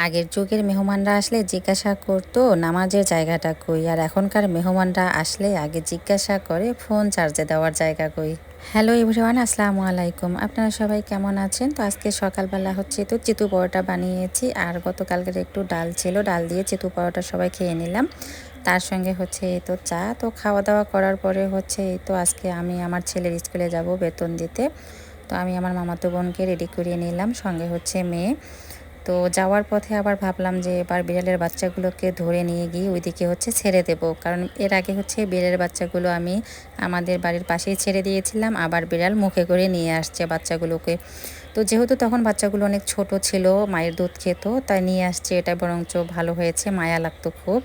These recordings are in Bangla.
আগের যুগের মেহমানরা আসলে জিজ্ঞাসা করতো নামাজের জায়গাটা কই, আর এখনকার মেহমানরা আসলে আগে জিজ্ঞাসা করে ফোন চার্জে দেওয়ার জায়গা কই। হ্যালো এভরিওয়ান, আসসালামু আলাইকুম। আপনারা সবাই কেমন আছেন? তো আজকে সকালবেলা হচ্ছে তো চিতু পরোটা বানিয়েছি, আর গতকালকের একটু ডাল ছিল, ডাল দিয়ে চিতু পরোটা সবাই খেয়ে নিলাম। তার সঙ্গে হচ্ছে এই তো চা। তো খাওয়া দাওয়া করার পরে হচ্ছে এই তো আজকে আমি আমার ছেলের স্কুলে যাব বেতন দিতে। তো আমি আমার মামাতো বোনকে রেডি করিয়ে নিলাম, সঙ্গে হচ্ছে মেয়ে। তো যাওয়ার পথে আবার ভাবলাম যে এবার বিড়ালের বাচ্চাগুলোকে ধরে নিয়ে গিয়ে ওইদিকে হচ্ছে ছেড়ে দেব, কারণ এর আগে হচ্ছে বিড়ালের বাচ্চাগুলো আমি আমাদের বাড়ির পাশেই ছেড়ে দিয়েছিলাম, আবার বিড়াল মুখে করে নিয়ে আসছে বাচ্চাগুলোকে। তো যেহেতু তখন বাচ্চাগুলো অনেক ছোট ছিল, মায়ের দুধ খেত, তাই নিয়ে আসছে, এটা বরঞ্চ ভালো হয়েছে, মায়া লাগতো খুব।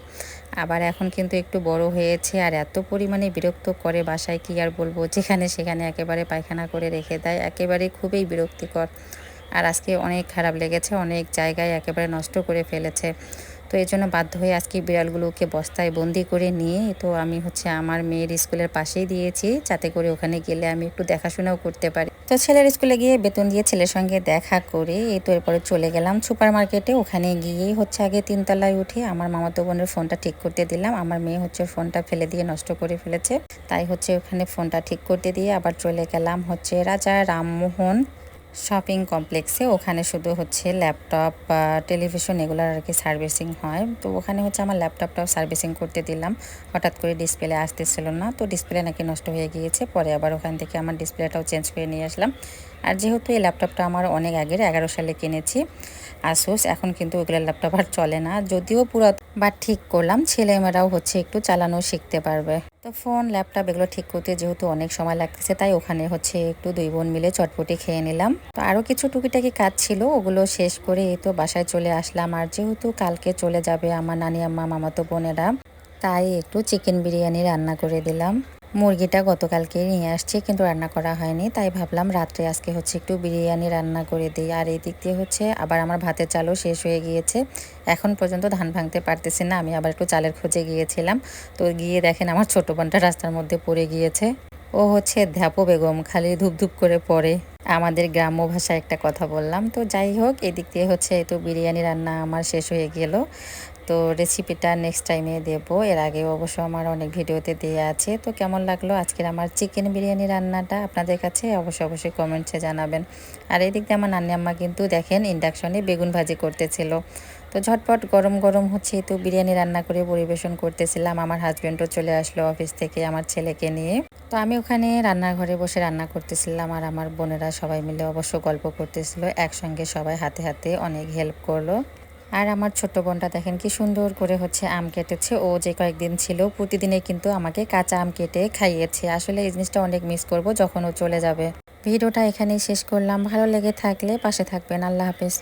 আবার এখন কিন্তু একটু বড় হয়েছে, আর এত পরিমাণে বিরক্ত করে বাসায়, কি আর বলবো, যেখানে সেখানে একেবারে পায়খানা করে রেখে দেয়, একেবারে খুবই বিরক্তিকর। আর আজকে অনেক খারাপ লেগেছে, অনেক জায়গায় একেবারে নষ্ট করে ফেলেছে। তো এই জন্য বাধ্য হয়ে আজকে বিড়ালগুলোকে বস্তায় বন্দি করে নিয়ে তো আমি হচ্ছে আমার মেয়ের স্কুলের পাশেই দিয়েছি, যাতে করে ওখানে গেলে আমি একটু দেখাশোনাও করতে পারি। তো ছেলের স্কুলে গিয়ে বেতন দিয়ে ছেলের সঙ্গে দেখা করে এই তো এরপরে চলে গেলাম সুপার মার্কেটে। ওখানে গিয়েই হচ্ছে আগে 3 তলায় উঠে আমার মামাতো বোনের ফোনটা ঠিক করতে দিলাম। আমার মেয়ে হচ্ছে ফোনটা ফেলে দিয়ে নষ্ট করে ফেলেছে, তাই হচ্ছে ওখানে ফোনটা ঠিক করতে দিয়ে আবার চলে গেলাম হচ্ছে রাজা রামমোহন শপিং কমপ্লেক্সে। ওখানে শুধু হচ্ছে ল্যাপটপ বা টেলিভিশন এগুলোর আর কি সার্ভিসিং হয়। তো ওখানে হচ্ছে আমার ল্যাপটপটাও সার্ভিসিং করতে দিলাম। হঠাৎ করে ডিসপ্লে আসতেছিল না, তো ডিসপ্লে নাকি নষ্ট হয়ে গিয়েছে, পরে আবার ওখান থেকে আমার ডিসপ্লেটাও চেঞ্জ করে নিয়ে আসলাম। আর যেহেতু এই ল্যাপটপটা আমার অনেক আগের, 11 সালে কিনেছি আসুস, এখন কিন্তু ওইগুলো ল্যাপটপ আর চলে না, যদিও পুরো বা ঠিক করলাম, ছেলেমেয়েরাও হচ্ছে একটু চালানো শিখতে পারবে। তো ফোন ল্যাপটপ এগুলো ঠিক করতে যেহেতু অনেক সময় লাগতেছে, তাই ওখানে হচ্ছে একটু 2 বোন মিলে চটপটি খেয়ে নিলাম। তো আরও কিছু টুকিটাকি কাজ ছিল, ওগুলো শেষ করে এই তো বাসায় চলে আসলাম। আর যেহেতু কালকে চলে যাবে আমার নানি আম্মা মামাতো বোনেরা, তাই একটু চিকেন বিরিয়ানি রান্না করে দিলাম। মুরগিটা গতকালকে নিয়ে আসছি, কিন্তু রান্না করা হয়নি, তাই ভাবলাম রাত্রে আজকে হচ্ছে একটু বিরিয়ানি রান্না করে দিই। আর এই দিক দিয়ে হচ্ছে আবার আমার ভাতের চালও শেষ হয়ে গিয়েছে, এখন পর্যন্ত ধান ভাঙতে পারতেছি না। আমি আবার একটু চালের খোঁজে গিয়েছিলাম, তো গিয়ে দেখেন আমার ছোট বোনটা রাস্তার মধ্যে পড়ে গিয়েছে। ও হচ্ছে ধ্যাপো বেগম, খালি ধুপধুপ করে পড়ে, আমাদের গ্রাম্য ভাষায় একটা কথা বললাম। তো যাই হোক, এদিক দিয়ে হচ্ছে এই তো বিরিয়ানি রান্না আমার শেষ হয়ে গেল। তো রেসিপিটা নেক্সট টাইমে দেব, এর আগেও অবশ্য আমার অনেক ভিডিওতে দেওয়া আছে। তো কেমন লাগলো আজকের আমার চিকেন বিরিয়ানি রান্নাটা আপনাদের কাছে অবশ্যই কমেন্টসে জানাবেন। আর এদিক দিয়ে আমার নানি আম্মা কিন্তু দেখেন ইন্ডাকশনে বেগুন ভাজি করতেছিল। তো ঝটপট গরম গরম হচ্ছে তো বিরিয়ানি রান্না করে পরিবেশন করতেছিলাম। আমার হাজব্যান্ডও চলে আসলো অফিস থেকে আমার ছেলেকে নিয়ে। তো আমি ওখানে রান্নাঘরে বসে রান্না করতেছিলাম, আর আমার বোনেরা সবাই মিলে অবশ্য গল্প করতেছিল, একসঙ্গে সবাই হাতে হাতে অনেক হেল্প করলো। আর আমার ছোট্ট বোনটা দেখেন কি সুন্দর করে হচ্ছে আম কেটেছে। ও যে কয়েকদিন ছিল প্রতিদিনে কিন্তু আমাকে কাঁচা আম কেটে খাইয়েছে। আসলে এই জিনিসটা অনেক মিস করব যখন ও চলে যাবে। ভিডিওটা এখানেই শেষ করলাম, ভালো লেগে থাকলে পাশে থাকবেন। আল্লাহ হাফেজ।